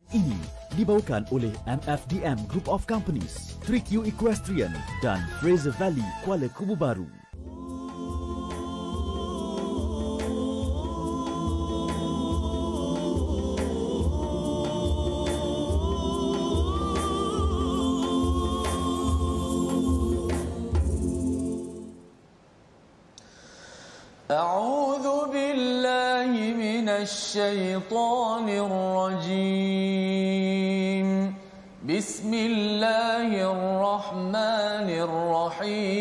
Ini dibawakan oleh MFDM Group of Companies, 3Q Equestrian dan Fraser Valley Kuala Kubu Baru. أعوذ بالله من الشيطان الرجيم بسم الله الرحمن الرحيم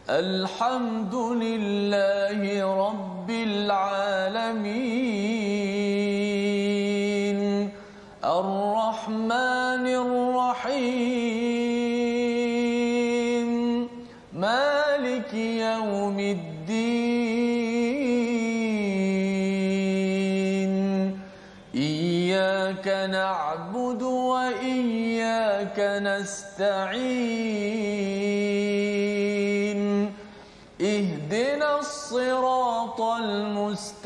الحمد لله رب العالمين الرحمن الرحيم مالك يوم الدين إياك نعبد وإياك نستعين اهدنا الصراط المستقيم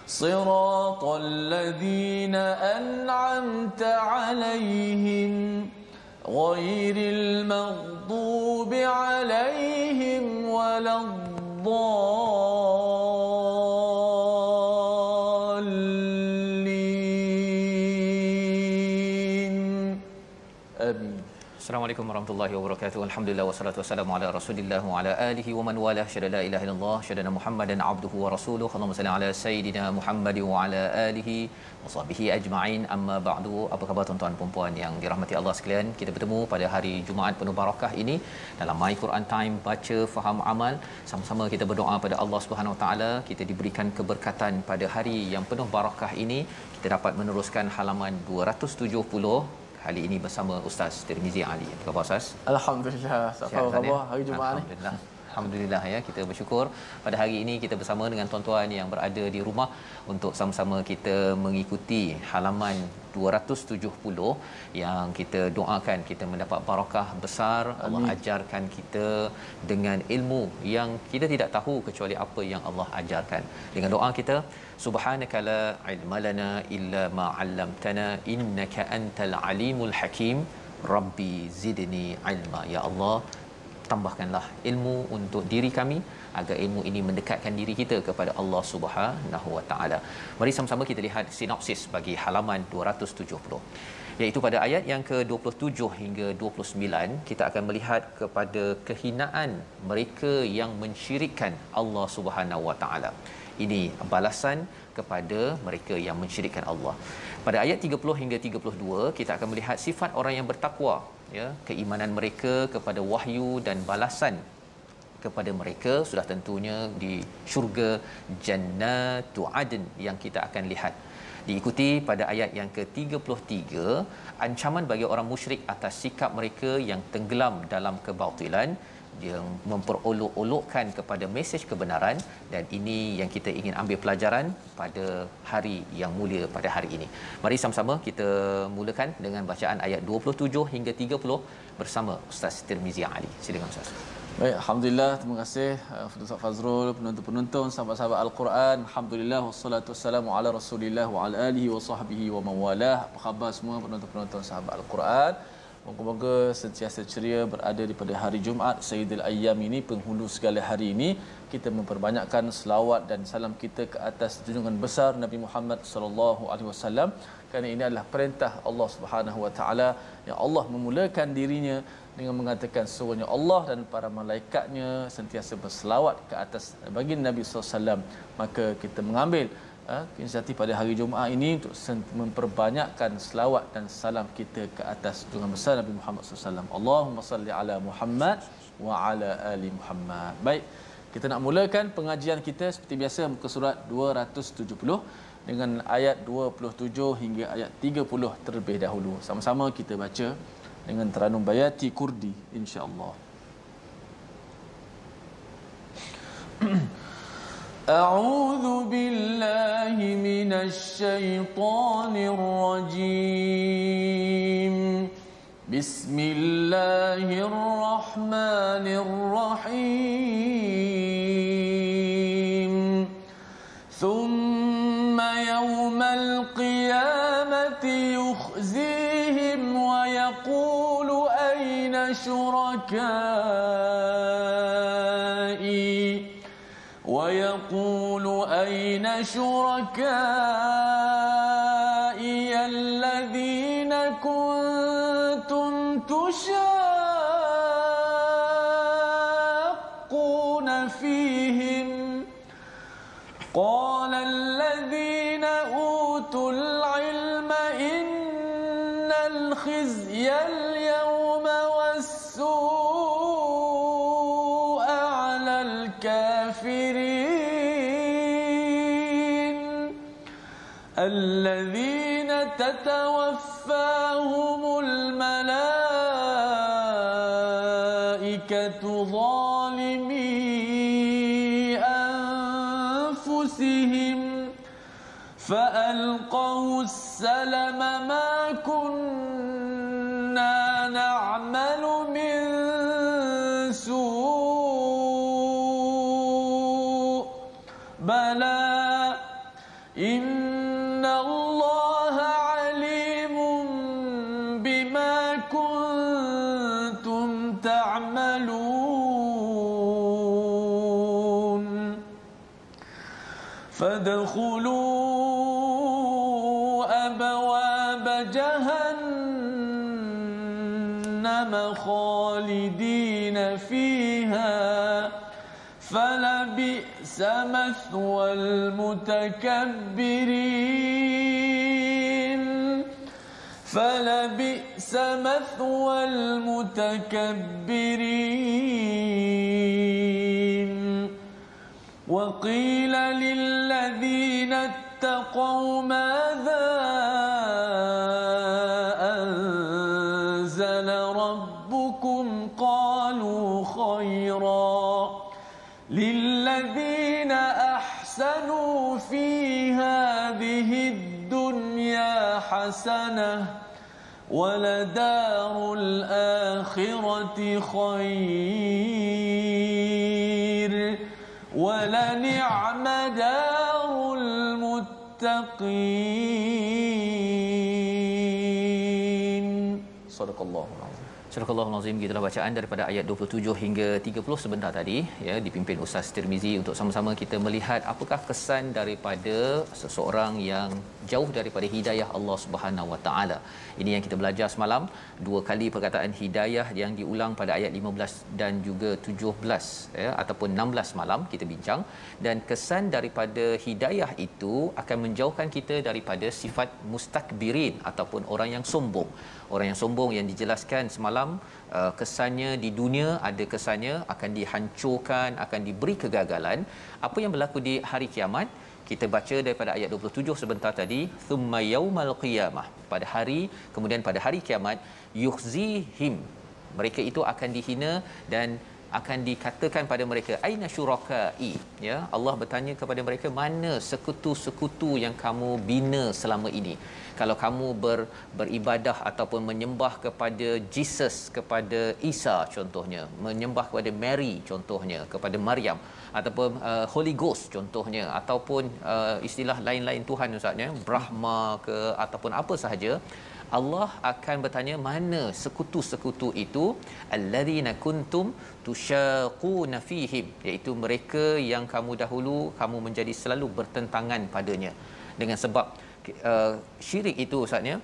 صراط الذين أنعمت عليهم غير المغضوب عليهم ولا الضالين آمين. Assalamualaikum warahmatullahi wabarakatuh. Alhamdulillah wassalatu wassalamu ala Rasulillah wa ala alihi wa man walah. Syada la ilaha illallah, syada Muhammadan abduhu wa rasuluhu. Allahumma salli ala sayidina Muhammad wa ala alihi wa sahbihi ajma'in. Amma ba'du. Apa khabar tuan-tuan dan puan yang dirahmati Allah sekalian? Kita bertemu pada hari Jumaat penuh barakah ini dalam My Quran Time, baca, faham, amal. Sama-sama kita berdoa pada Allah Subhanahu wa taala, kita diberikan keberkatan pada hari yang penuh barakah ini. Kita dapat meneruskan halaman 270 kali ini bersama Ustaz Tirmizi Ali. Apa khabar Ustaz? Alhamdulillah. Apa khabar hari Jumaat ni? Alhamdulillah ya, kita bersyukur pada hari ini kita bersama dengan tuan-tuan yang berada di rumah untuk sama-sama kita mengikuti halaman 270 yang kita doakan kita mendapat barakah besar. Allah ajarkan kita dengan ilmu yang kita tidak tahu kecuali apa yang Allah ajarkan. Dengan doa kita, subhanaka la ilma lana illa ma 'allamtana innaka antal alimul hakim rabbi zidni ilma. Ya Allah, tambahkanlah ilmu untuk diri kami agar ilmu ini mendekatkan diri kita kepada Allah Subhanahu wa taala. Mari sama-sama kita lihat sinopsis bagi halaman 270. Iaitu pada ayat yang ke-27 hingga 29 kita akan melihat kepada kehinaan mereka yang mensyirikkan Allah Subhanahu wa taala. Ini balasan kepada mereka yang mensyirikkan Allah. Pada ayat 30 hingga 32 kita akan melihat sifat orang yang bertakwa, ya, keimanan mereka kepada wahyu dan balasan kepada mereka sudah tentunya di syurga Jannatu Adn yang kita akan lihat. Diikuti pada ayat yang ke-33 ancaman bagi orang musyrik atas sikap mereka yang tenggelam dalam kebatilan, yang memperolok-olokkan kepada mesej kebenaran, dan ini yang kita ingin ambil pelajaran pada hari yang mulia pada hari ini. Mari sama-sama kita mulakan dengan bacaan ayat 27 hingga 30 bersama Ustaz Tirmizi Ali. Silakan Ustaz. Baik, alhamdulillah, terima kasih Ustaz Fazrul, penonton-penonton, sahabat-sahabat Al-Quran. Alhamdulillah wassalatu wassalamu ala Rasulillah wa ala alihi wa sahbihi wa mawalah. Apa khabar semua penonton-penonton sahabat Al-Quran? Moga-moga sentiasa ceria berada di pada hari Jumaat Sayyidul Ayyam ini, penghulu segala hari ini. Kita memperbanyakkan selawat dan salam kita ke atas junjungan besar Nabi Muhammad sallallahu alaihi wasallam, kerana ini adalah perintah Allah Subhanahu wa taala yang Allah memulakan dirinya dengan mengatakan sesungguhnya Allah dan para malaikatnya sentiasa berselawat ke atas bagi Nabi sallallahu alaihi wasallam. Maka kita mengambil inisiatif pada hari Jumaat ini untuk memperbanyakkan selawat dan salam kita ke atas junjungan besar Nabi Muhammad SAW. Allahumma salli ala Muhammad wa ala ali Muhammad. Baik, kita nak mulakan pengajian kita seperti biasa muka surat 270 dengan ayat 27 hingga ayat 30 terlebih dahulu. Sama-sama kita baca dengan Taranum Bayati Kurdi, insya-Allah. أعوذ بالله من الشيطان الرجيم بسم الله الرحمن الرحيم شركائي ويقول أين شركائي الذين كنتم تشاقون فيهم قال الذين أوتوا العلم إن الخزي اليوم والسوء على الكافرين الذين تتوفاهم الملائكة ظالمي أنفسهم فألقوا السلم ما كنا نعمل من سوء بلى إن الله عليم بما كنتم تعملون فادخلوا أبواب جهنم خالدين فيها فلبئس مثوى المتكبرين فلبئس مثوى المتكبرين وقيل للذين اتقوا ماذا أنزل ربكم قالوا خيرا للذين أحسنوا في هذه الدنيا حسنة ولدار الآخرة خير ولنعم دار المتقين صدق الله العظيم. Surah Al-Azim, gitulah bacaan daripada ayat 27 hingga 30 sebentar tadi ya, dipimpin Ustaz Tirmizi untuk sama-sama kita melihat apakah kesan daripada seseorang yang jauh daripada hidayah Allah Subhanahu Wa Taala. Ini yang kita belajar semalam, dua kali perkataan hidayah yang diulang pada ayat 15 dan juga 17 ya, ataupun 16 malam kita bincang, dan kesan daripada hidayah itu akan menjauhkan kita daripada sifat mustakbirin ataupun orang yang sombong. Orang yang sombong yang dijelaskan semalam, kesannya di dunia ada kesannya akan dihancurkan, akan diberi kegagalan. Apa yang berlaku di hari kiamat? Kita baca daripada ayat 27 sebentar tadi, thumma yaumal qiyamah, pada hari, kemudian pada hari kiamat, yukhzihim, mereka itu akan dihina dan akan dikatakan pada mereka, aina syurakai, ya, Allah bertanya kepada mereka, mana sekutu-sekutu yang kamu bina selama ini? Kalau kamu beribadah ataupun menyembah kepada Jesus, kepada Isa contohnya, menyembah kepada Mary contohnya, kepada Maryam, ataupun Holy Ghost contohnya, ataupun istilah lain-lain Tuhan Ustaz ya, Brahma ke ataupun apa sahaja, Allah akan bertanya, mana sekutu-sekutu itu? Alladzina kuntum tusyaquna fihim, iaitu mereka yang kamu dahulu kamu menjadi selalu bertentangan padanya. Dengan sebab syirik itu Ustaz ya,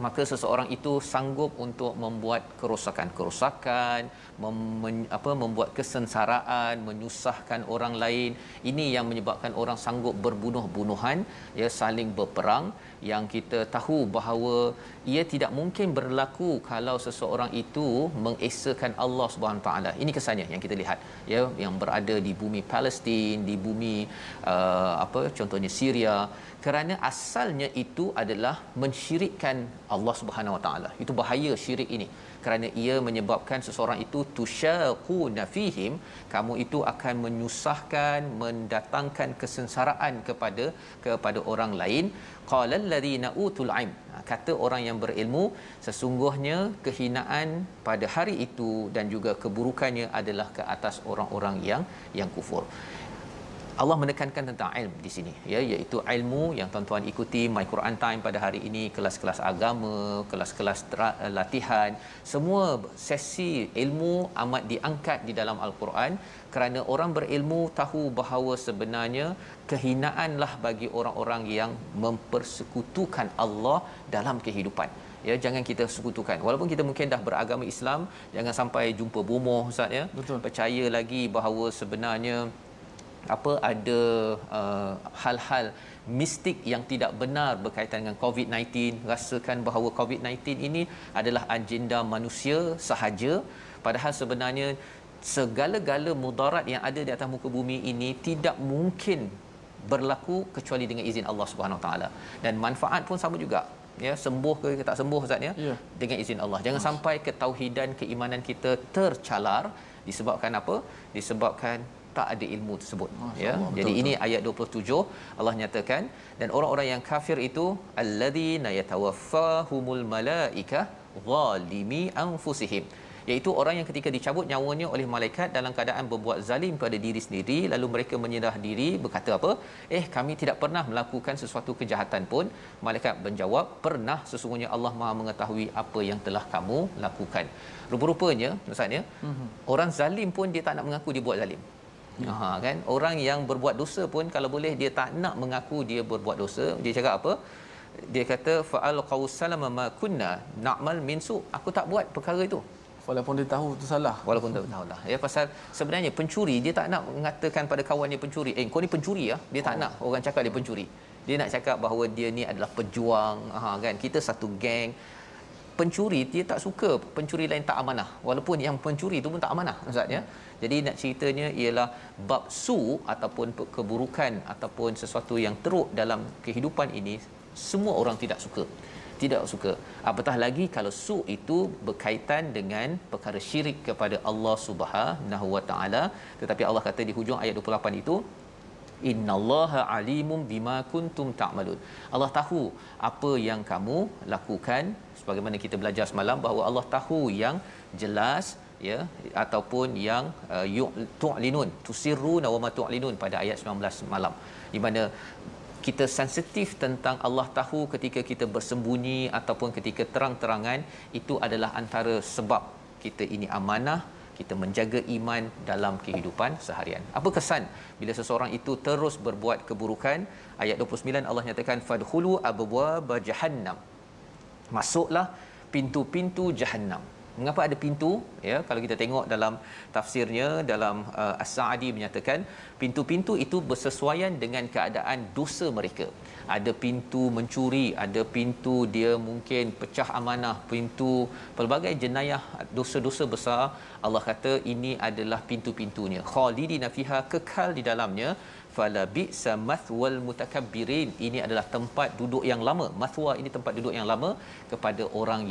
maka seseorang itu sanggup untuk membuat kerosakan, membuat kesengsaraan, menyusahkan orang lain. Ini yang menyebabkan orang sanggup berbunuh-bunuhan, ya, saling berperang, yang kita tahu bahawa ia tidak mungkin berlaku kalau seseorang itu mengesakan Allah Subhanahu taala. Ini kesannya yang kita lihat, ya, yang berada di bumi Palestin, di bumi contohnya Syria, kerana asalnya itu adalah mensyirikkan Allah Subhanahu Wa Taala. Itu bahaya syirik ini, kerana ia menyebabkan seseorang itu tusyaquna fihim, kamu itu akan menyusahkan, mendatangkan kesengsaraan kepada orang lain. Qala allazina utul ilm, kata orang yang berilmu, sesungguhnya kehinaan pada hari itu dan juga keburukannya adalah ke atas orang-orang yang kufur. Allah menekankan tentang ilmu di sini, ya, iaitu ilmu yang tuan-tuan ikuti My Quran Time pada hari ini, kelas-kelas agama, kelas-kelas latihan, semua sesi ilmu amat diangkat di dalam Al-Quran, kerana orang berilmu tahu bahawa sebenarnya kehinaanlah bagi orang-orang yang mempersekutukan Allah dalam kehidupan. Ya, jangan kita sekutukan. Walaupun kita mungkin dah beragama Islam, jangan sampai jumpa bomoh, ustaz, ya. Betul. Percaya lagi bahawa sebenarnya ada hal-hal mistik yang tidak benar berkaitan dengan COVID-19, rasakan bahawa COVID-19 ini adalah agenda manusia sahaja, padahal sebenarnya segala-gala mudarat yang ada di atas muka bumi ini tidak mungkin berlaku kecuali dengan izin Allah Subhanahu Wa Taala, dan manfaat pun sama juga, ya, sembuh ke tak sembuh, ustaz, ya, dengan izin Allah. Jangan sampai ketauhidan, keimanan kita tercalar disebabkan apa? Disebabkan tak ada ilmu tersebut, ya. Allah, Jadi betul, ini ayat 27 Allah nyatakan, dan orang-orang yang kafir itu alladzina yatawaffahumul malaikah zalimi anfusihim, iaitu orang yang ketika dicabut nyawanya oleh malaikat dalam keadaan berbuat zalim pada diri sendiri, lalu mereka menyerah diri berkata apa? Kami tidak pernah melakukan sesuatu kejahatan pun. Malaikat menjawab, pernah, sesungguhnya Allah Maha mengetahui apa yang telah kamu lakukan. Rupa-rupanya, maksudnya, orang zalim pun dia tak nak mengaku dia buat zalim. Kan, orang yang berbuat dosa pun kalau boleh dia tak nak mengaku dia berbuat dosa. Dia cakap apa? Dia kata fa'al qawsalama ma kunna na'mal min su, aku tak buat perkara itu, walaupun dia tahu itu salah. Walaupun dia tahu lah, ya, pasal sebenarnya pencuri dia tak nak mengatakan pada kawan dia pencuri, kau ni pencuri, ya. Dia tak nak orang cakap dia pencuri. Dia nak cakap bahawa dia ni adalah pejuang, kan, kita satu geng. Pencuri dia tak suka pencuri lain tak amanah, walaupun yang pencuri itu pun tak amanah, ustaz, ya. Jadi nak ceritanya ialah bab su ataupun keburukan ataupun sesuatu yang teruk dalam kehidupan ini semua orang tidak suka. Apatah lagi kalau su itu berkaitan dengan perkara syirik kepada Allah Subhanahu Wa Taala. Tetapi Allah kata di hujung ayat 28 itu, innallaha alimum bima kuntum ta'malun. Allah tahu apa yang kamu lakukan, sebagaimana kita belajar semalam bahawa Allah tahu yang jelas, ya, ataupun yang tu'linun, tusirruna wa ma tu'linun pada ayat 19 malam, di mana kita sensitif tentang Allah tahu ketika kita bersembunyi ataupun ketika terang-terangan. Itu adalah antara sebab kita ini amanah, kita menjaga iman dalam kehidupan seharian. Apa kesan bila seseorang itu terus berbuat keburukan? Ayat 29 Allah nyatakan fadkhulu abwaaba jahannam, masuklah pintu-pintu jahannam. Mengapa ada pintu? Ya, kalau kita tengok dalam tafsirnya, dalam As-Sa'di menyatakan pintu-pintu itu bersesuaian dengan keadaan dosa mereka. Ada pintu mencuri, ada pintu dia mungkin pecah amanah, pintu pelbagai jenayah, dosa-dosa besar. Allah kata ini adalah pintu-pintunya. Khalidina fiha, kekal di dalamnya. Fala bi'sa mathwal mutakabbirin, ini adalah tempat duduk yang lama. Mathwa ini tempat duduk yang lama kepada orang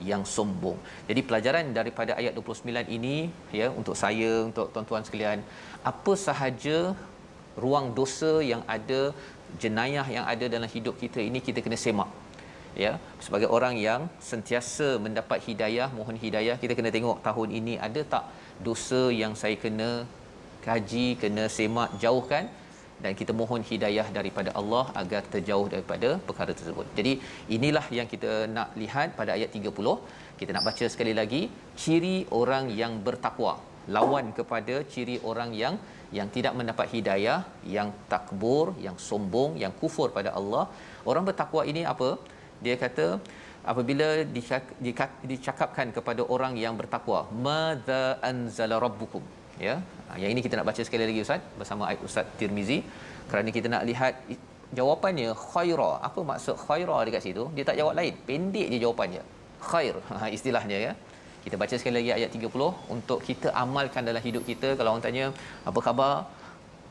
yang sombong. Jadi pelajaran daripada ayat 29 ini, ya, untuk saya, untuk tuan-tuan sekalian, apa sahaja ruang dosa yang ada, jenayah yang ada dalam hidup kita ini, kita kena semak, ya. Sebagai orang yang sentiasa mendapat hidayah, mohon hidayah, kita kena tengok tahun ini ada tak dosa yang saya kena kaji, kena semak, jauhkan, dan kita mohon hidayah daripada Allah agar terjauh daripada perkara tersebut. Jadi inilah yang kita nak lihat pada ayat 30. Kita nak baca sekali lagi ciri orang yang bertakwa, lawan kepada ciri orang yang tidak mendapat hidayah, yang takbur, yang sombong, yang kufur pada Allah. Orang bertakwa ini apa? Dia kata apabila dicakapkan kepada orang yang bertakwa, madza anzala rabbukum, ya. Yang ini kita nak baca sekali lagi, Ustaz, bersama Ustaz Tirmizi, kerana kita nak lihat jawapannya khaira. Apa maksud khaira dekat situ? Dia tak jawab lain, pendek je jawapannya, khair, istilahnya, ya. Kita baca sekali lagi ayat 30 untuk kita amalkan dalam hidup kita. Kalau orang tanya apa khabar,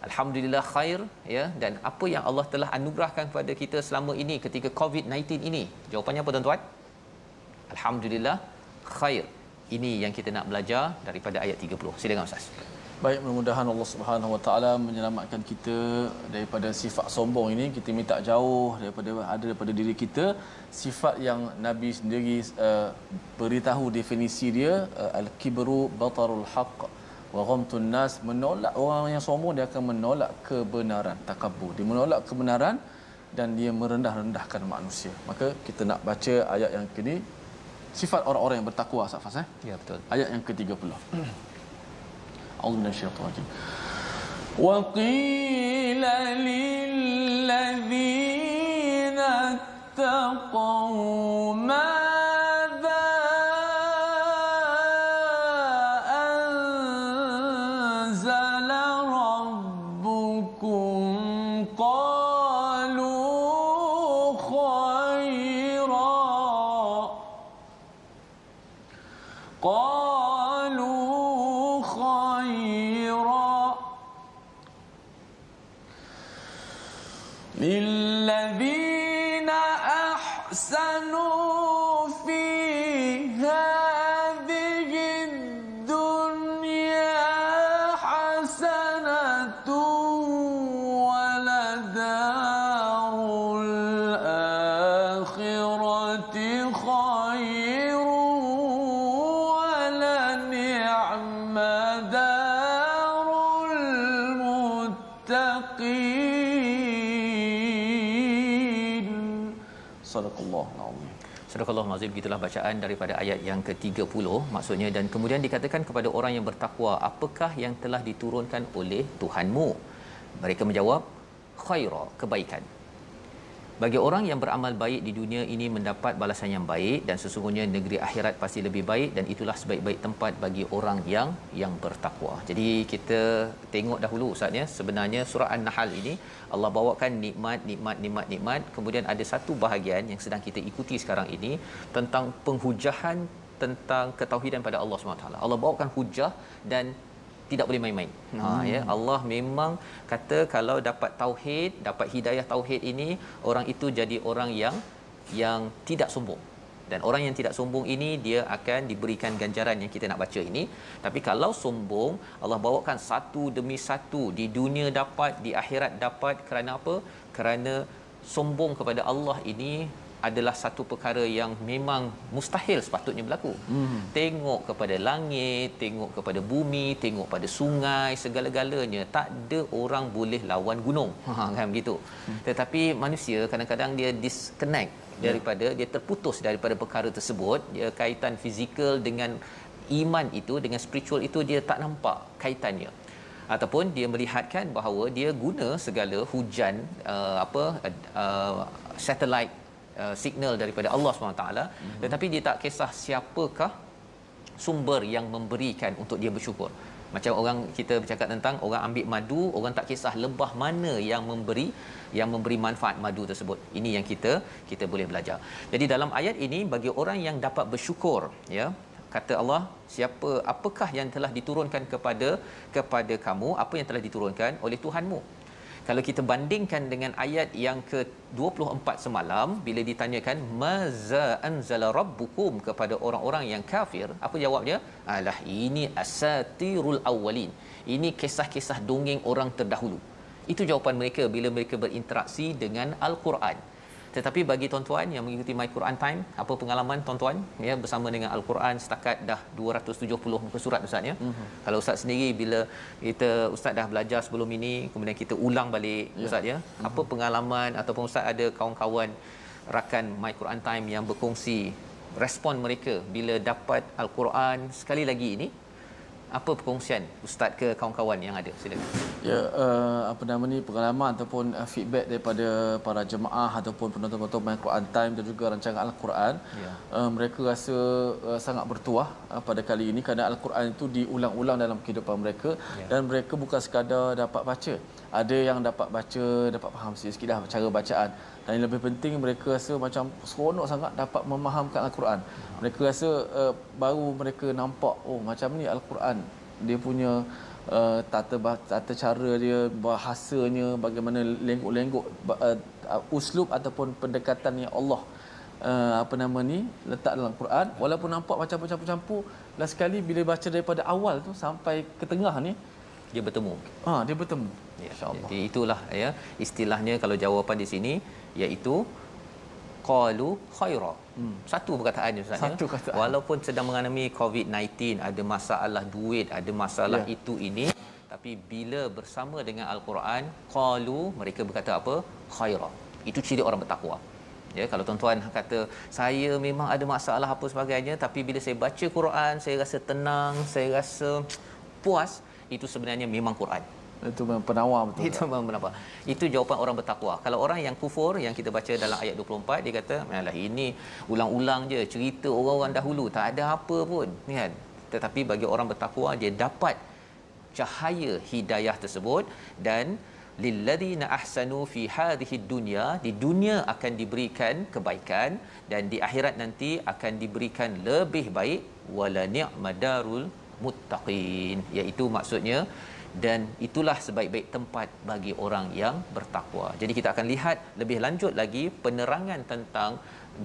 alhamdulillah khair, ya. Dan apa yang Allah telah anugerahkan kepada kita selama ini ketika COVID-19 ini, jawapannya apa, tuan-tuan? Alhamdulillah khair. Ini yang kita nak belajar daripada ayat 30. Silakan, Ustaz. Baik, mudah-mudahan Allah Subhanahu Wa Taala menyelamatkan kita daripada sifat sombong ini. Kita minta jauh daripada diri kita sifat yang Nabi sendiri beritahu definisi dia, al-kibru batarul haqq Wa ghamtun nas, menolak orang yang sombong dia akan menolak kebenaran, takabbur. Dia menolak kebenaran dan dia merendah-rendahkan manusia. Maka kita nak baca ayat yang kini, sifat orang-orang yang bertakwa, Safas. Ya, betul. Ayat yang ke-30. A'udzu minasyaitonir rajim. Wa qila lil ladzina taqaw madza anzala rabbukum qalu khaira للذين أحسنوا في هذه الدنيا حسنة ولدار الآخرة خير ولنعم دار المتقين. Sadaqallahul azim. Sadaqallahul azim. Begitulah bacaan daripada ayat yang ke-30 maksudnya, dan kemudian dikatakan kepada orang yang bertakwa, apakah yang telah diturunkan oleh Tuhanmu? Mereka menjawab, khaira, kebaikan. Bagi orang yang beramal baik di dunia ini mendapat balasan yang baik, dan sesungguhnya negeri akhirat pasti lebih baik, dan itulah sebaik-baik tempat bagi orang yang bertakwa. Jadi kita tengok dahulu Ustaz ya, sebenarnya surah An-Nahl ini Allah bawakan nikmat, kemudian ada satu bahagian yang sedang kita ikuti sekarang ini tentang penghujahan tentang ketauhidan pada Allah SWT. Allah bawakan hujah dan tidak boleh main-main. Ya, Allah memang kata kalau dapat tauhid, dapat hidayah tauhid ini, orang itu jadi orang yang tidak sombong. Dan orang yang tidak sombong ini dia akan diberikan ganjaran yang kita nak baca ini. Tapi kalau sombong, Allah bawakan satu demi satu, di dunia dapat, di akhirat dapat. Kerana apa? Kerana sombong kepada Allah ini adalah satu perkara yang memang mustahil sepatutnya berlaku. Tengok kepada langit, tengok kepada bumi, tengok pada sungai, segala-galanya, tak ada orang boleh lawan gunung. Kan begitu. Tetapi manusia kadang-kadang dia disconnect daripada, dia terputus daripada perkara tersebut. Dia kaitan fizikal dengan iman itu, dengan spiritual itu dia tak nampak kaitannya. Ataupun dia melihatkan bahawa dia guna segala hujan satellite signal daripada Allah SWT, tetapi dia tak kisah siapakah sumber yang memberikan untuk dia bersyukur. Macam orang kita bercakap tentang orang ambil madu, orang tak kisah lebah mana yang memberi manfaat madu tersebut. Ini yang kita boleh belajar. Jadi dalam ayat ini, bagi orang yang dapat bersyukur, ya, kata Allah, apakah yang telah diturunkan kepada kamu, apa yang telah diturunkan oleh Tuhanmu. Kalau kita bandingkan dengan ayat yang ke-24 semalam, bila ditanyakan maza anzala rabbukum kepada orang-orang yang kafir, apa jawabnya? Alah, ini asatirul awwalin. Ini kisah-kisah dongeng orang terdahulu. Itu jawapan mereka bila mereka berinteraksi dengan Al-Quran. Tetapi bagi tuan-tuan yang mengikuti My Quran Time, apa pengalaman tuan-tuan ya bersama dengan Al-Quran setakat dah 270 muka surat Ustaz ya. Kalau Ustaz sendiri bila Ustaz dah belajar sebelum ini, kemudian kita ulang balik Ustaz ya. Apa pengalaman ataupun Ustaz ada kawan-kawan rakan My Quran Time yang berkongsi respon mereka bila dapat Al-Quran sekali lagi ini? Apa perkongsian Ustaz ke kawan-kawan yang ada? Silakan. Ya, pengalaman ataupun feedback daripada para jemaah ataupun penonton-penonton My Quran Time dan juga rancangan Al-Quran. Mereka rasa sangat bertuah pada kali ini kerana Al-Quran itu diulang-ulang dalam kehidupan mereka, dan mereka bukan sekadar dapat baca. Ada yang dapat baca, dapat faham sikit-sikit dah cara bacaan. Dan yang lebih penting, mereka rasa macam seronok sangat dapat memahamkan Al-Quran. Mereka rasa baru mereka nampak, oh macam ni Al-Quran. Dia punya tata cara dia, bahasanya, bagaimana lenggok-lenggok uslub ataupun pendekatan yang Allah letak dalam Quran, walaupun nampak macam campur-campur, last sekali bila baca daripada awal tu sampai ke tengah ni dia bertemu. Dia bertemu. Ya, insya-Allah. Jadi itulah ya istilahnya kalau jawapan di sini, iaitu qalu khaira. Satu perkataan je Ustaz ya. Satu kataan. Walaupun sedang mengalami COVID-19, ada masalah duit, ada masalah itu ini, tapi bila bersama dengan al-Quran, qalu, mereka berkata apa? Khaira. Itu ciri orang bertakwa. Ya, kalau tuan-tuan kata saya memang ada masalah apa sebagainya, tapi bila saya baca Quran saya rasa tenang, saya rasa puas, itu sebenarnya memang Quran. Itu penawar betul. Itu memang penawar. Itu jawapan orang bertakwa. Kalau orang yang kufur, yang kita baca dalam ayat 24, dia kata, "Alah, ini ulang-ulang je cerita orang-orang dahulu, tak ada apa pun." Kan? Tetapi bagi orang bertakwa, dia dapat cahaya hidayah tersebut, dan lilladzina ahsanu fi hadhihi dunya, di dunia akan diberikan kebaikan dan di akhirat nanti akan diberikan lebih baik, wala ni'madarul muttaqin, iaitu maksudnya dan itulah sebaik-baik tempat bagi orang yang bertakwa. Jadi kita akan lihat lebih lanjut lagi penerangan tentang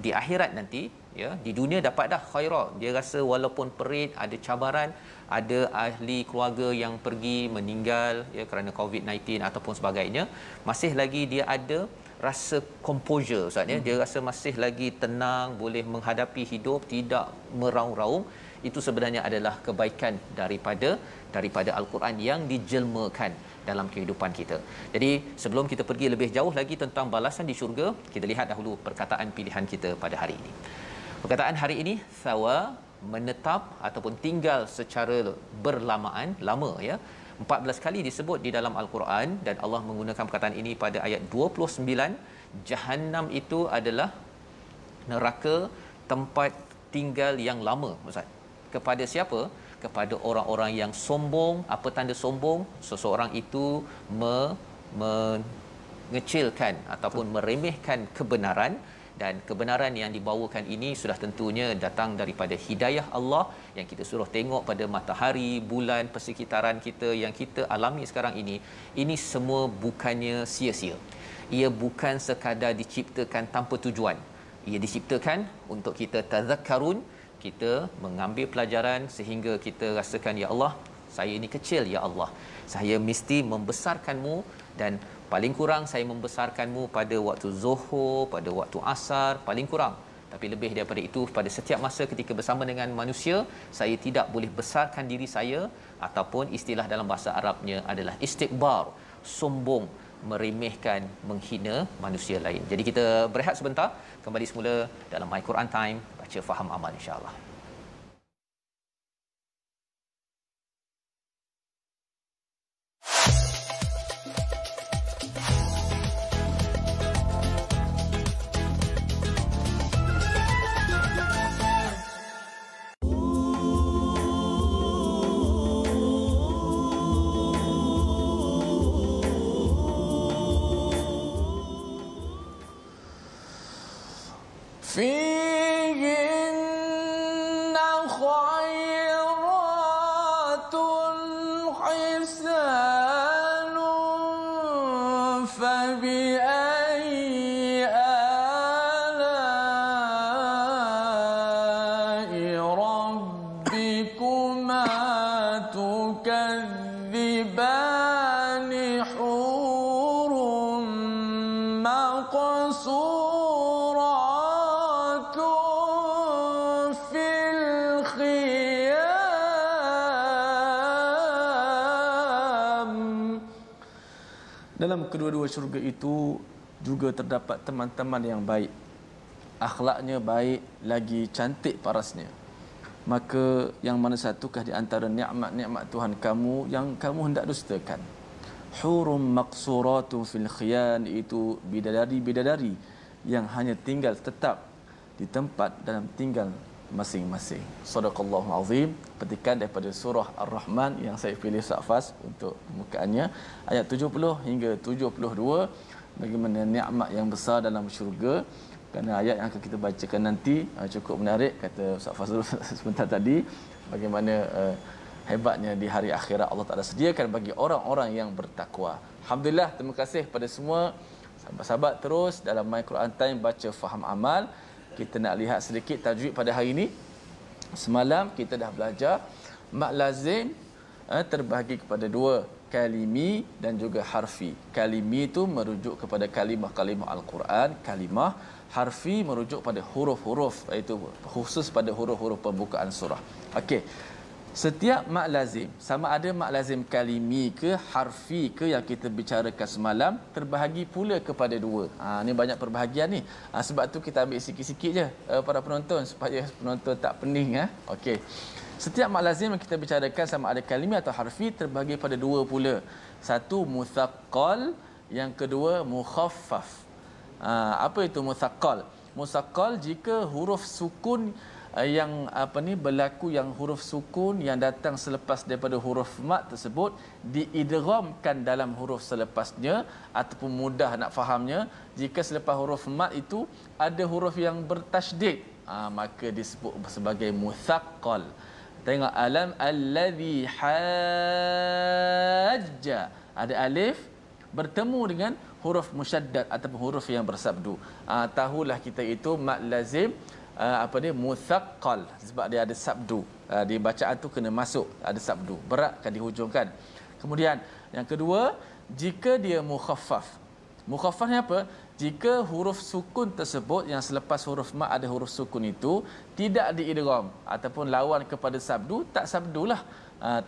di akhirat nanti, ya. Di dunia dapat dah khaira, dia rasa walaupun perit, ada cabaran, ada ahli keluarga yang pergi meninggal ya kerana COVID-19 ataupun sebagainya, masih lagi dia ada rasa composure Ustaz ya. Dia rasa masih lagi tenang, boleh menghadapi hidup, tidak meraung-raung. Itu sebenarnya adalah kebaikan daripada al-Quran yang dijelmakan dalam kehidupan kita. Jadi sebelum kita pergi lebih jauh lagi tentang balasan di syurga, kita lihat dahulu perkataan pilihan kita pada hari ini. Perkataan hari ini, sawa, menetap ataupun tinggal secara berlamaan, lama ya. 14 kali disebut di dalam al-Quran, dan Allah menggunakan perkataan ini pada ayat 29. Jahannam itu adalah neraka, tempat tinggal yang lama Ustaz. Kepada siapa? Kepada orang-orang yang sombong. Apa tanda sombong? Seseorang itu mengecilkan ataupun meremehkan kebenaran, dan kebenaran yang dibawakan ini sudah tentunya datang daripada hidayah Allah yang kita suruh tengok pada matahari, bulan, persekitaran kita yang kita alami sekarang ini. Ini semua bukannya sia-sia. Ia bukan sekadar diciptakan tanpa tujuan. Ia diciptakan untuk kita tazakkarun, kita mengambil pelajaran sehingga kita rasakan, ya Allah, saya ini kecil ya Allah. Saya mesti membesarkanmu, dan paling kurang saya membesarkanmu pada waktu zuhur, pada waktu asar, paling kurang. Tapi lebih daripada itu, pada setiap masa ketika bersama dengan manusia, saya tidak boleh besarkan diri saya, ataupun istilah dalam bahasa Arabnya adalah istikbar, sombong, meremehkan, menghina manusia lain. Jadi kita berehat sebentar, kembali semula dalam My Quran Time, baca faham amal insya-Allah. فيهن خيرات حسان فبأي آلاء ربكما تكذبان حور مقصورات في الخيام. Dalam kedua-dua syurga itu juga terdapat teman-teman yang baik, akhlaknya baik, lagi cantik parasnya. Maka yang mana satukah di antara nikmat-nikmat Tuhan kamu yang kamu hendak dustakan? Hurum maqsuratun fil khiyan, itu bidadari-bidadari yang hanya tinggal tetap di tempat dalam tinggal masing-masing. Sadaqallahu azim. Petikan daripada surah Ar-Rahman yang saya pilih Safas untuk pembukaannya, ayat 70 hingga 72, bagaimana nikmat yang besar dalam syurga. Kerana ayat yang akan kita bacakan nanti cukup menarik, kata Ustaz Fazrul sebentar tadi, bagaimana hebatnya di hari akhirat Allah Taala sediakan bagi orang-orang yang bertakwa. Alhamdulillah, terima kasih kepada semua sahabat-sahabat terus dalam My Quran Time baca faham amal. Kita nak lihat sedikit tajwid pada hari ini. Semalam kita dah belajar mak lazim terbahagi kepada dua, kalimi dan juga harfi. Kalimi itu merujuk kepada kalimah-kalimah Al-Quran, kalimah. Harfi merujuk pada huruf-huruf, iaitu khusus pada huruf-huruf pembukaan surah. Okey. Setiap mak lazim, sama ada mak lazim kalimi ke harfi ke yang kita bicarakan semalam, terbahagi pula kepada dua. Ni banyak perbahagian ni. Sebab tu kita ambil sikit-sikit je para penonton supaya penonton tak pening. Okey. Setiap mak lazim yang kita bicarakan sama ada kalimi atau harfi terbahagi pada dua pula. Satu muthaqqal, yang kedua mukhaffaf. Apa itu muthaqqal? Muthaqqal jika huruf sukun yang berlaku, yang huruf sukun yang datang selepas daripada huruf mat tersebut diidghamkan dalam huruf selepasnya, ataupun mudah nak fahamnya, jika selepas huruf mat itu ada huruf yang bertasydid, maka disebut sebagai muthaqqal. Tengok alam allazi hajja, ada alif bertemu dengan huruf musyaddad ataupun huruf yang bersabdu. Tahulah kita itu mat lazim muthaqqal sebab dia ada sabdu. Di bacaan tu kena masuk, ada sabdu, beratkan di hujung kan. Kemudian yang kedua, jika dia mukhaffaf. Mukhaffaf ni apa? Jika huruf sukun tersebut yang selepas huruf mat ada huruf sukun itu tidak diidgham ataupun lawan kepada sabdu, tak sabdulah,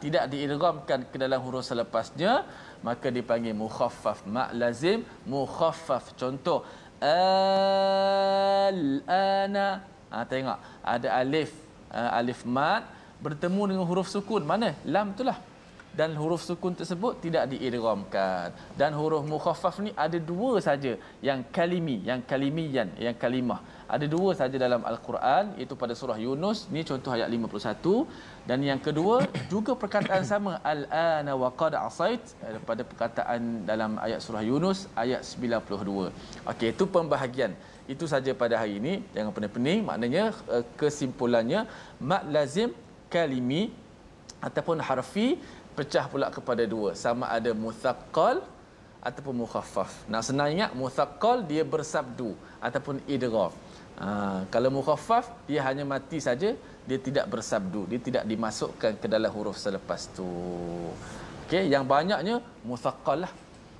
tidak diidghamkan ke dalam huruf selepasnya, maka dipanggil mukhaffaf. Mak lazim mukhaffaf. Contoh al-ana, tengok ada alif, alif mat bertemu dengan huruf sukun, mana? Lam itulah. Dan huruf sukun tersebut tidak diidghamkan. Dan huruf mukhaffaf ni ada dua saja, yang kalimi, yang kalimiyan, yang kalimah. Ada dua saja dalam Al-Quran, iaitu pada surah Yunus, ni contoh ayat 51, dan yang kedua juga perkataan sama, al-ana wa qad asait, pada perkataan dalam ayat surah Yunus ayat 92. Okey, itu pembahagian. Itu saja pada hari ini, jangan pening-pening. Maknanya kesimpulannya, mak lazim kalimi ataupun harfi pecah pula kepada dua, sama ada muthaqqal ataupun mukhaffaf. Nak senang ingat, muthaqqal dia bersabdu ataupun idgham. Kalau mukhaffaf dia hanya mati saja, dia tidak bersabdu, dia tidak dimasukkan ke dalam huruf selepas tu. Okey, yang banyaknya muthaqqal lah,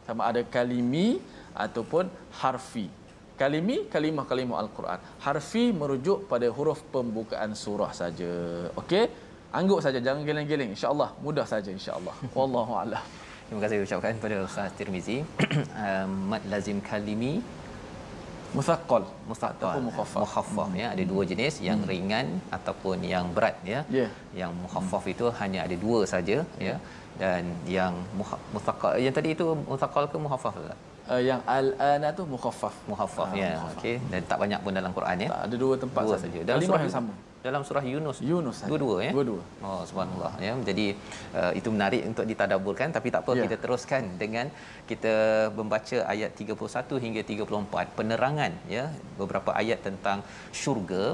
sama ada kalimi ataupun harfi. Kalimi kalimah-kalimah Al-Quran. Harfi merujuk pada huruf pembukaan surah saja. Okey? Angguk saja, jangan geleng-geleng. Insya-Allah mudah saja, insya-Allah. Wallahu a'lam. Terima kasih ucapkan kepada Ustaz Tirmizi. Mad lazim kalimi muthaqqal ataupun mukhaffaf ya, ada dua jenis, yang ringan ataupun yang berat ya. Yang mukhaffaf itu hanya ada dua saja ya. Dan yang muthaqqal yang tadi itu muthaqqal ke mukhaffaf tak? Yang al-ana tu mukhaffaf ya. Okey, dan tak banyak pun dalam Quran ya. Tak, ada dua tempat saja. Dalam surah yang sama. Dalam surah Yunus dua-dua ya. Dua-dua. Oh subhanallah ya. Jadi itu menarik untuk ditadabburkan, tapi tak apa, kita teruskan dengan kita membaca ayat 31 hingga 34, penerangan ya beberapa ayat tentang syurga.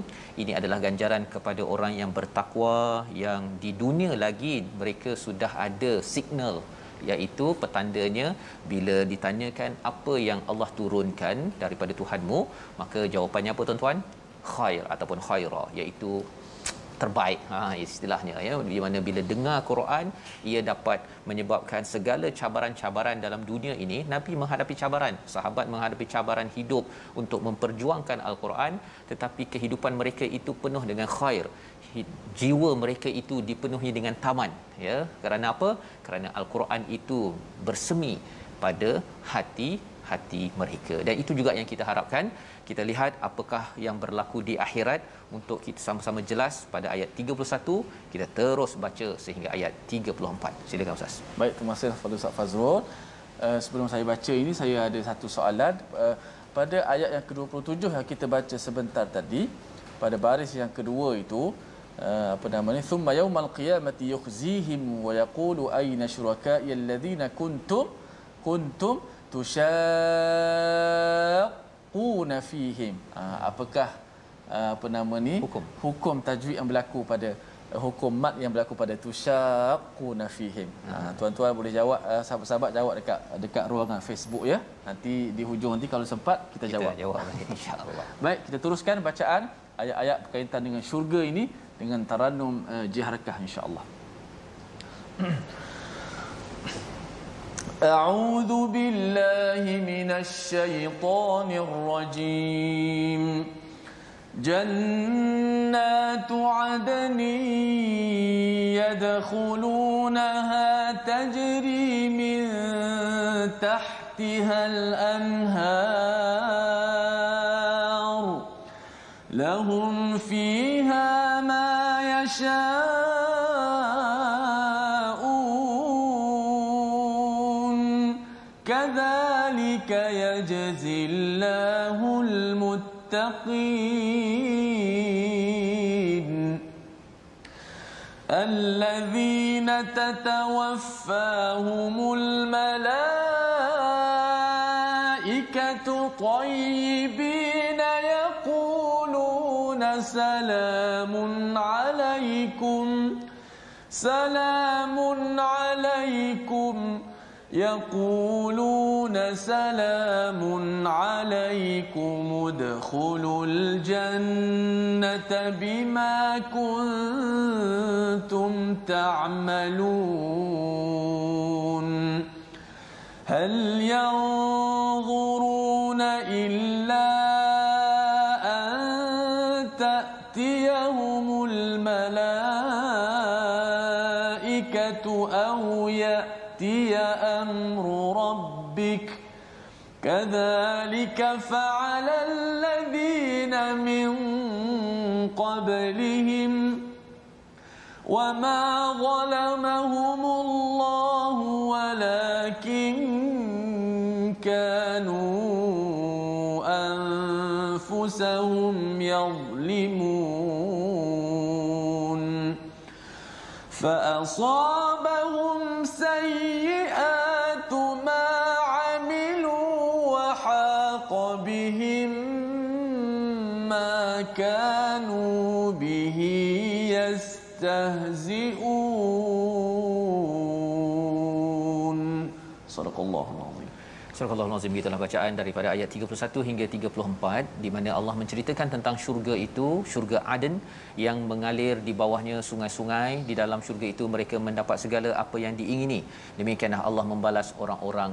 Ini adalah ganjaran kepada orang yang bertakwa, yang di dunia lagi mereka sudah ada signal, iaitu petandanya bila ditanyakan apa yang Allah turunkan daripada Tuhanmu, maka jawapannya apa tuan-tuan? Khair ataupun khaira, iaitu terbaik, istilahnya ya, di mana bila dengar Quran ia dapat menyebabkan segala cabaran-cabaran dalam dunia ini. Nabi menghadapi cabaran, sahabat menghadapi cabaran hidup untuk memperjuangkan Al-Quran, tetapi kehidupan mereka itu penuh dengan khair. Jiwa mereka itu dipenuhi dengan taman ya. Kerana apa? Kerana Al-Quran itu bersemi pada hati mereka. Dan itu juga yang kita harapkan. Kita lihat apakah yang berlaku di akhirat untuk kita sama-sama jelas pada ayat 31. Kita terus baca sehingga ayat 34. Silakan Ustaz. Baik, terima kasih kepada Ustaz Fazrul. Sebelum saya baca ini, saya ada satu soalan. Pada ayat yang ke-27 yang kita baca sebentar tadi, pada baris yang kedua itu, thumma yaumal qiyamati yukhzihim wa yaqulu ayna syuraka'i alladhina kuntum tushaquna fihim. Apakah hukum tajwid yang berlaku pada hukum mat yang berlaku pada tushaquna fihim. Tuan-tuan boleh jawab, sahabat-sahabat jawab dekat ruangan Facebook ya. Nanti di hujung nanti kalau sempat kita jawab insya-Allah. Baik, kita teruskan bacaan ayat-ayat berkaitan dengan syurga ini dengan tarannum jiharkah insya-Allah. أعوذ بالله من الشيطان الرجيم جنات عدن يدخلونها تجري من تحتها الأنهار لهم فيها ما يشاءون كذلك يجزي الله المتقين الذين تتوفاهم الملائكة طيبين يقولون سلام عليكم يقولون سلام عليكم ادخلوا الجنة بما كنتم تعملون هل ينظرون إلا أن تأتيهم الملائكة أو يأتي أمر ربك كذلك فعل الذين من قبلهم وما ظلمهم الله ولكن كانوا أنفسهم يظلمون فأصابهم سيئات ما عملوا وحاق بهم ما كانوا به يستهزئون صدق الله العظيم. Surah Al-Azim, gitulah bacaan daripada ayat 31 hingga 34 di mana Allah menceritakan tentang syurga itu, syurga Aden yang mengalir di bawahnya sungai-sungai. Di dalam syurga itu mereka mendapat segala apa yang diingini. Demikianlah Allah membalas orang-orang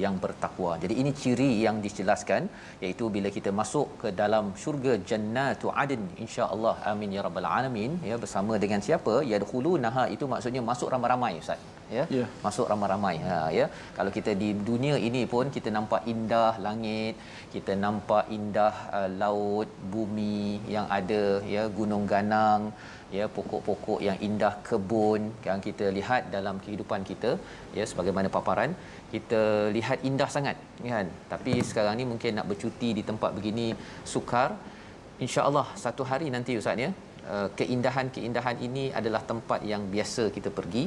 yang bertakwa. Jadi ini ciri yang dijelaskan, iaitu bila kita masuk ke dalam syurga Jannatu Aden, insya-Allah, amin ya rabbal alamin, ya, bersama dengan siapa? Yadkhulunaha, itu maksudnya masuk ramai-ramai, Ustaz. Ya, masuk ramai-ramai. Ya, kalau kita di dunia ini pun kita nampak indah langit, kita nampak indah laut, bumi yang ada, ya, gunung ganang, ya, pokok-pokok yang indah, kebun yang kita lihat dalam kehidupan kita, ya, sebagaimana paparan kita lihat indah sangat, kan. Tapi sekarang ni mungkin nak bercuti di tempat begini sukar. Insya-Allah satu hari nanti, Ustaz, ya, keindahan-keindahan ini adalah tempat yang biasa kita pergi,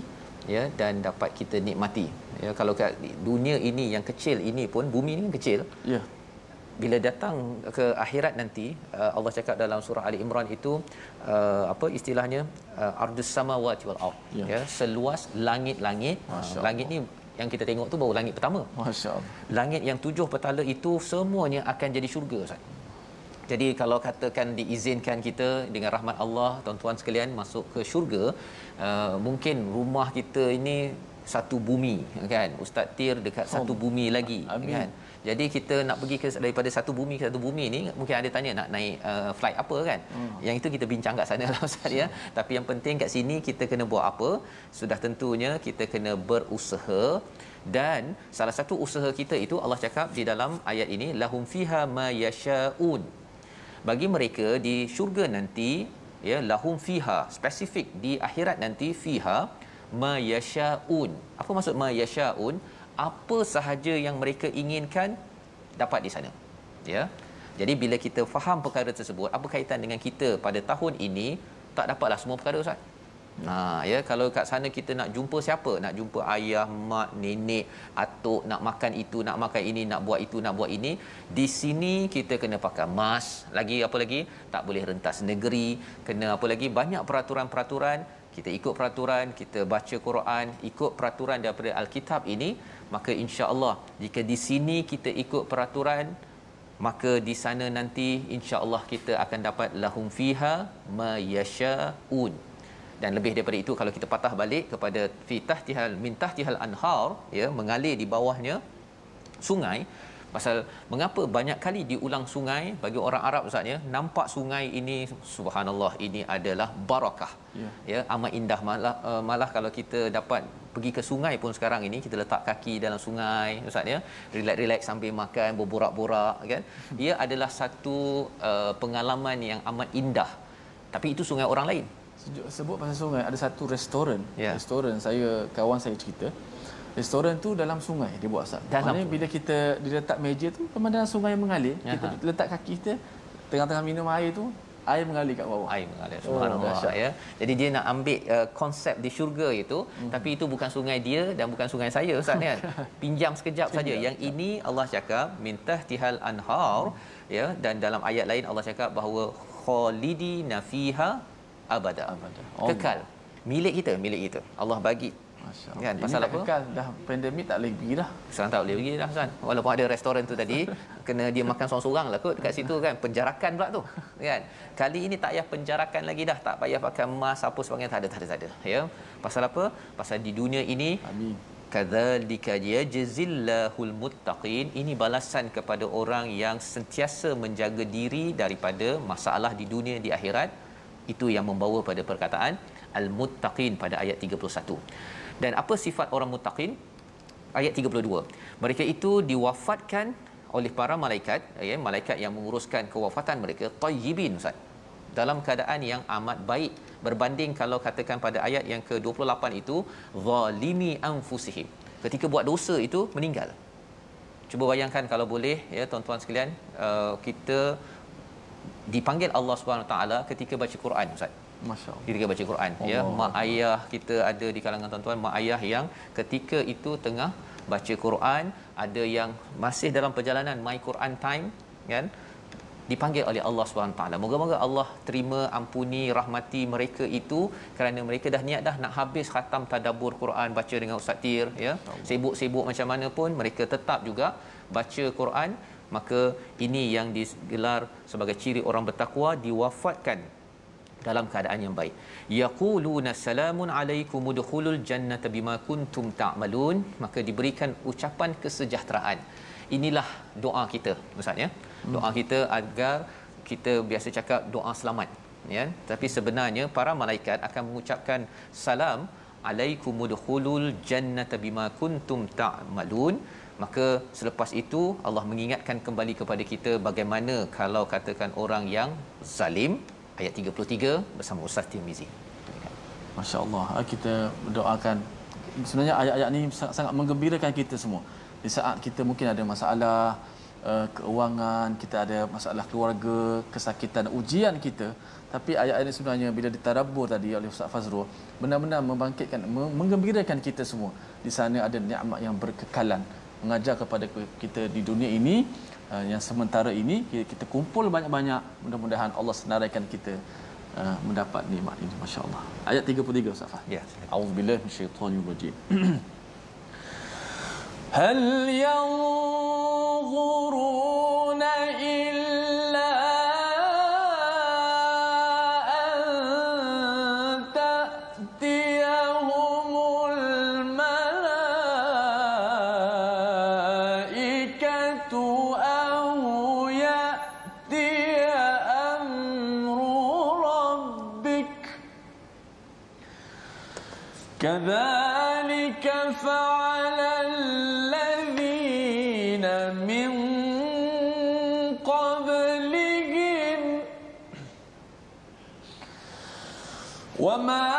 ya, dan dapat kita nikmati. Ya, kalau kat dunia ini yang kecil ini pun, bumi ini kecil. Ya. Bila datang ke akhirat nanti, Allah cakap dalam surah Ali Imran itu, apa istilahnya, ardus samawati wal ard, ya, seluas langit-langit. Langit ni yang kita tengok tu baru langit pertama. Masya-Allah. Langit yang 7 petala itu semuanya akan jadi syurga, Ustaz. Jadi kalau katakan diizinkan kita dengan rahmat Allah, tuan-tuan sekalian, masuk ke syurga, mungkin rumah kita ini satu bumi, kan. Ustaz Tir dekat satu bumi lagi, kan. Jadi kita nak pergi ke daripada satu bumi ke satu bumi ni, mungkin ada tanya nak naik flight apa, kan. Yang itu kita bincang kat sana lah, Ustaz, ya. Tapi yang penting kat sini kita kena buat apa? Sudah tentunya kita kena berusaha. Dan salah satu usaha kita itu Allah cakap di dalam ayat ini, lahum fiha ma yashaun. Bagi mereka di syurga nanti, ya, lahum fiha, spesifik di akhirat nanti, fiha ma yashaun. Apa maksud ma yashaun? Apa sahaja yang mereka inginkan dapat di sana, ya. Jadi bila kita faham perkara tersebut, apa kaitan dengan kita pada tahun ini? Tak dapatlah semua perkara, Ustaz. Ya, kalau kat sana kita nak jumpa siapa? Nak jumpa ayah, mak, nenek, atuk, nak makan itu, nak makan ini, nak buat itu, nak buat ini. Di sini kita kena pakai mask, lagi apa lagi? Tak boleh rentas negeri, kena apa lagi? Banyak peraturan-peraturan. Kita ikut peraturan, kita baca Quran, ikut peraturan daripada Alkitab ini, maka insya-Allah jika di sini kita ikut peraturan, maka di sana nanti insya-Allah kita akan dapat lahum fiha ma yashaun. Dan lebih daripada itu, kalau kita patah balik kepada fi tahtihal min tahtihal anhar, ya, mengalir di bawahnya sungai. Pasal mengapa banyak kali diulang sungai bagi orang Arab Ustaz, ya, nampak sungai ini subhanallah ini adalah barakah, ya, amat indah. Malah kalau kita dapat pergi ke sungai pun sekarang ini, kita letak kaki dalam sungai Ustaz, ya, relax sambil makan, berborak-borak kan, ia adalah satu pengalaman yang amat indah. Tapi itu sungai orang lain. Sebut pasal sungai, ada satu restoran, Ya. restoran saya, kawan saya cerita, restoran tu dalam sungai dia buat Ustaz. Maknanya bila kita diletak meja tu pemandangan sungai yang mengalir, kita letak kaki kita tengah-tengah minum air tu, air mengalir kat bawah. Air mengalir, subhanallah, ya. Jadi dia nak ambil konsep di syurga itu, tapi itu bukan sungai dia dan bukan sungai saya Ustaz, kan. Pinjam sekejap saja. Yang ini Allah cakap min tahtihal anhar, ya, dan dalam ayat lain Allah cakap bahawa khalidina fiha abada. Kekal. Milik kita. Allah bagi. Masya-Allah. Kan, pasal apa? Kekal, dah pandemik tak boleh pergi dah. Sekarang tak boleh pergi dah Ustaz. Walaupun ada restoran tu tadi, kena dia makan seorang-seorang lah kot dekat situ kan. Penjarakan pula tu. Kan? Kali ini tak payah penjarakan lagi dah. Tak payah pakai mask apa sebagainya. Tak ada. Ya. Pasal apa? Pasal di dunia ini, Amin. kadzalika yajzillahul muttaqin. Ini balasan kepada orang yang sentiasa menjaga diri daripada masalah di dunia, di akhirat. Itu yang membawa pada perkataan al-muttaqin pada ayat 31. Dan apa sifat orang muttaqin? Ayat 32. Mereka itu diwafatkan oleh para malaikat, ya, malaikat yang menguruskan kewafatan mereka, tayyibin Ustaz, dalam keadaan yang amat baik, berbanding kalau katakan pada ayat yang ke-28 itu zalimi anfusihim, ketika buat dosa itu meninggal. Cuba bayangkan kalau boleh, ya tuan-tuan sekalian, kita dipanggil Allah Subhanahu taala ketika baca Quran Ustaz. Masya-Allah. Ketika baca Quran, ya, mak ayah kita ada di kalangan tuan-tuan, mak ayah yang ketika itu tengah baca Quran, ada yang masih dalam perjalanan my Quran time, kan, dipanggil oleh Allah Subhanahu taala. Moga-moga Allah terima, ampuni, rahmati mereka itu, kerana mereka dah niat dah nak habis khatam tadabbur Quran, baca dengan Ustaz Tir, ya. Sibuk-sibuk macam mana pun mereka tetap juga baca Quran. Maka ini yang digelar sebagai ciri orang bertakwa, diwafatkan dalam keadaan yang baik. Yaquluna salamun alaikum udkhulul jannata bima kuntum ta'malun. Maka diberikan ucapan kesejahteraan. Inilah doa kita Ustaz, ya. Doa kita agar kita biasa cakap doa selamat, ya. Tapi sebenarnya para malaikat akan mengucapkan salam alaikum udkhulul jannata bima kuntum ta'malun. Maka selepas itu Allah mengingatkan kembali kepada kita bagaimana kalau katakan orang yang zalim. Ayat 33 bersama Ustaz Tirmizi. Masya-Allah. Kita berdoakan. Sebenarnya ayat-ayat ni sangat menggembirakan kita semua. Di saat kita mungkin ada masalah keuangan, kita ada masalah keluarga, kesakitan, ujian kita, tapi ayat-ayat ini sebenarnya bila ditadabbur tadi oleh Ustaz Fazrul, benar-benar membangkitkan, menggembirakan kita semua. Di sana ada nikmat yang berkekalan, mengajar kepada kita di dunia ini, yang sementara ini kita kumpul banyak-banyak, mudah-mudahan Allah senaraikan kita mendapat nikmat ini, masya-Allah. Ayat 33 Ustaz Fah. Ya, A'udzubillahi minasyaitonir rajim. Hal yanzuruna illa an ta'tiyahumul malaikatu aw ya'tiya amru rabbik kadzalika fa'ala الذين من قبلهم وما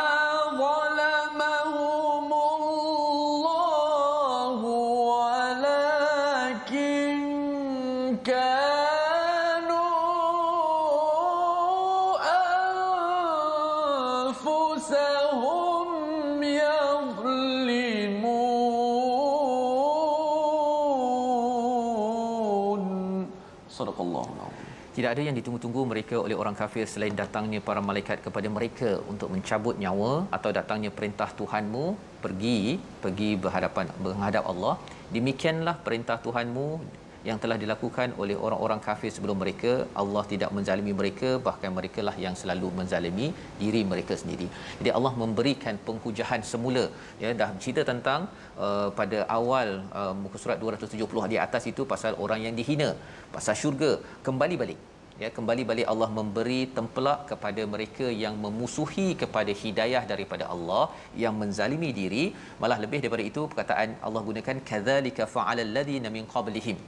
ظلمهم الله ولكن كانوا أنفسهم يظلمون. صدق الله العظيم. Tidak ada yang ditunggu-tunggu mereka oleh orang kafir selain datangnya para malaikat kepada mereka untuk mencabut nyawa, atau datangnya perintah Tuhanmu, pergi menghadap Allah. Demikianlah perintah Tuhanmu yang telah dilakukan oleh orang-orang kafir sebelum mereka. Allah tidak menzalimi mereka, bahkan merekalah yang selalu menzalimi diri mereka sendiri. Jadi Allah memberikan penghujahan semula, ya, dah cerita tentang pada awal muka surat 270 di atas itu pasal orang yang dihina, pasal syurga, kembali balik, ya, kembali balik Allah memberi tempelak kepada mereka yang memusuhi kepada hidayah daripada Allah, yang menzalimi diri. Malah lebih daripada itu, perkataan Allah gunakan kadzalika fa'alal ladzina min qablihim.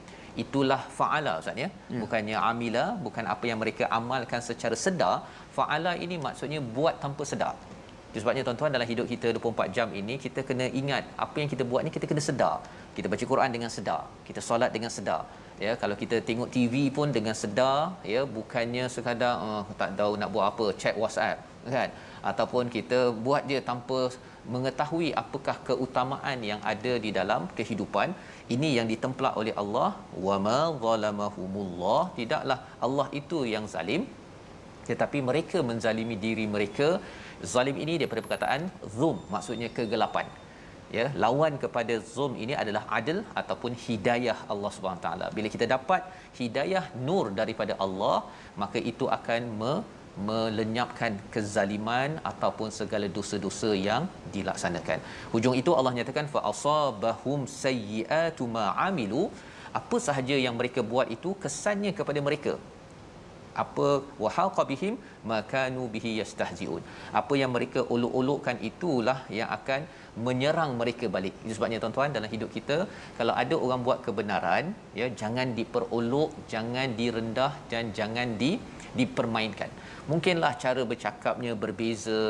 Itulah fa'ala, Ustaz, ya, bukannya amila, bukan apa yang mereka amalkan secara sedar. Fa'ala ini maksudnya buat tanpa sedar. Itu sebabnya tuan-tuan, dalam hidup kita 24 jam ini, kita kena ingat apa yang kita buat ni kita kena sedar. Kita baca Quran dengan sedar, kita solat dengan sedar, ya, kalau kita tengok TV pun dengan sedar, ya, bukannya sekadar tak tahu nak buat apa, check WhatsApp, kan, ataupun kita buat dia tanpa mengetahui apakah keutamaan yang ada di dalam kehidupan. Ini yang ditempelak oleh Allah. Wama zalamahumullah, tidaklah Allah itu yang zalim, tetapi mereka menzalimi diri mereka. Zalim ini daripada perkataan zulm, maksudnya kegelapan, ya. Lawan kepada zulm ini adalah adil ataupun hidayah Allah Subhanahu taala. Bila kita dapat hidayah nur daripada Allah, maka itu akan melenyapkan kezaliman ataupun segala dosa-dosa yang dilaksanakan. Hujung itu Allah nyatakan fa asabahum sayyi'atu ma amilu, apa sahaja yang mereka buat itu kesannya kepada mereka. Apa wahaqa bihim makanu bihi yastahziun, apa yang mereka olok-olokkan itulah yang akan menyerang mereka balik. Itu sebabnya tuan-tuan, dalam hidup kita kalau ada orang buat kebenaran, ya, jangan diperolok, jangan direndah dan jangan dipermainkan. Mungkinlah cara bercakapnya berbeza,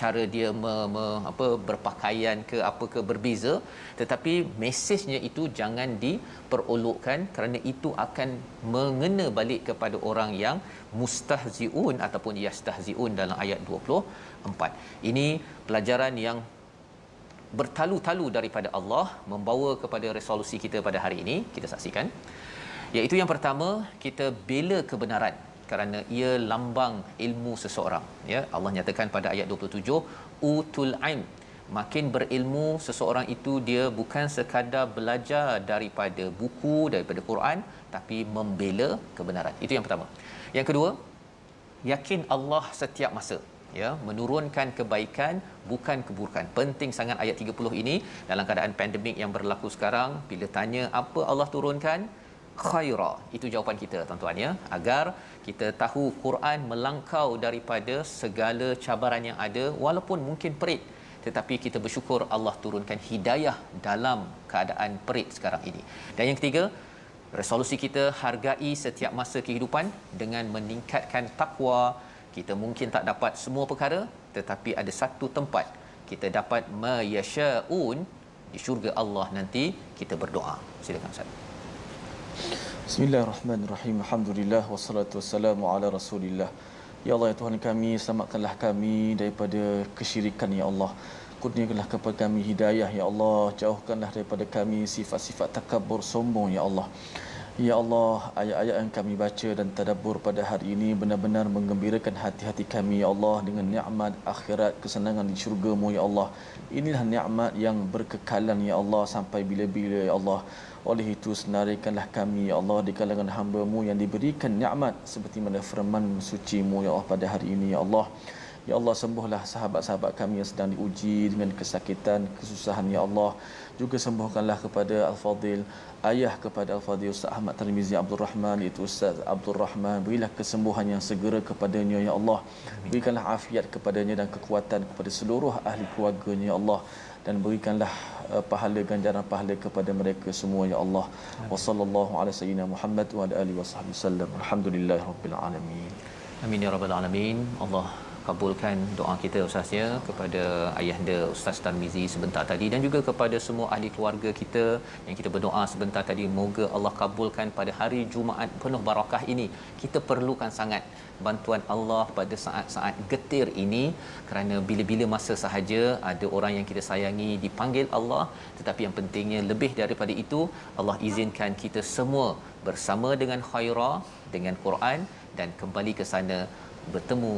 cara dia berpakaian ke apa ke berbeza, tetapi mesejnya itu jangan diperolokkan, kerana itu akan mengena balik kepada orang yang mustahziun ataupun yastahziun dalam ayat 24. Ini pelajaran yang bertalu-talu daripada Allah membawa kepada resolusi kita pada hari ini. Kita saksikan, iaitu yang pertama, kita bela kebenaran kerana ia lambang ilmu seseorang, ya. Allah nyatakan pada ayat 27, utul aim, makin berilmu seseorang itu, dia bukan sekadar belajar daripada buku, daripada Quran, tapi membela kebenaran. Itu yang pertama. Yang kedua, yakin Allah setiap masa, ya, menurunkan kebaikan bukan keburukan. Penting sangat ayat 30 ini dalam keadaan pandemik yang berlaku sekarang. Bila tanya apa Allah turunkan, khaira, itu jawapan kita, tuan-tuan, ya, agar kita tahu Quran melangkau daripada segala cabaran yang ada, walaupun mungkin perit, tetapi kita bersyukur Allah turunkan hidayah dalam keadaan perit sekarang ini. Dan yang ketiga, resolusi kita hargai setiap masa kehidupan dengan meningkatkan takwa. Kita mungkin tak dapat semua perkara, tetapi ada satu tempat kita dapat mayasyaun, di syurga Allah nanti. Kita berdoa. Silakan Ustaz. Bismillahirrahmanirrahim. Alhamdulillah wassalatu wassalamu ala Rasulillah. Ya Allah, ya Tuhan kami, selamatkanlah kami daripada kesyirikan, ya Allah. Kurniakanlah kepada kami hidayah, ya Allah. Jauhkanlah daripada kami sifat-sifat takabur, sombong, ya Allah. Ya Allah, ayat-ayat yang kami baca dan tadabbur pada hari ini benar-benar menggembirakan hati-hati kami, ya Allah, dengan nikmat akhirat, kesenangan di syurga-Mu, ya Allah. Inilah nikmat yang berkekalan, ya Allah, sampai bila-bila, ya Allah. Oleh itu senarikanlah kami, ya Allah, di kalangan hamba-Mu yang diberikan nikmat seperti mana firman suci-Mu, ya Allah, pada hari ini, ya Allah. Ya Allah, sembuhlah sahabat-sahabat kami yang sedang diuji dengan kesakitan, kesusahan, ya Allah. Juga sembuhkanlah kepada Al-Fadil, ayah kepada Al-Fadil Ustaz Ahmad Tirmizi Abdul Rahman, itu Ustaz Abdul Rahman, berilah kesembuhan yang segera kepadanya, ya Allah. Berikanlah afiat kepadanya dan kekuatan kepada seluruh ahli keluarganya, ya Allah. Dan berikanlah pahala, ganjaran pahala kepada mereka semua, ya Allah. Wa sallallahu ala sayyidina Muhammad wa ala alihi wasallam. Alhamdulillahirabbil alamin. Amin ya rabbal alamin. Allah kabulkan doa kita Ustaz, ya, kepada ayahanda Ustaz Tarmizi sebentar tadi, dan juga kepada semua ahli keluarga kita yang kita berdoa sebentar tadi. Moga Allah kabulkan pada hari Jumaat penuh barakah ini. Kita perlukan sangat bantuan Allah pada saat-saat getir ini, kerana bila-bila masa sahaja ada orang yang kita sayangi dipanggil Allah, tetapi yang pentingnya lebih daripada itu, Allah izinkan kita semua bersama dengan khaira, dengan Quran, dan kembali ke sana bertemu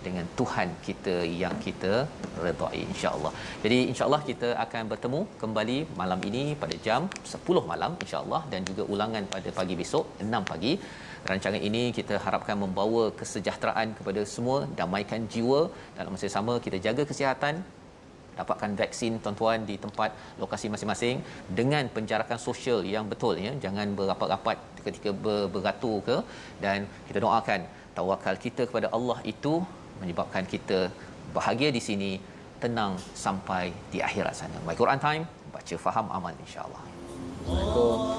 dengan Tuhan kita yang kita redai, insya-Allah. Jadi insya-Allah kita akan bertemu kembali malam ini pada jam 10 malam insya-Allah, dan juga ulangan pada pagi besok 6 pagi. Rancangan ini kita harapkan membawa kesejahteraan kepada semua, damaikan jiwa, dalam masa yang sama kita jaga kesihatan, dapatkan vaksin tuan-tuan di tempat lokasi masing-masing dengan penjarakan sosial yang betul, ya. Jangan berapat-rapat ketika beratur ke, dan kita doakan tawakal kita kepada Allah itu menyebabkan kita bahagia di sini, tenang sampai di akhirat sana. My Quran Time, baca faham amal, insya-Allah. Assalamualaikum.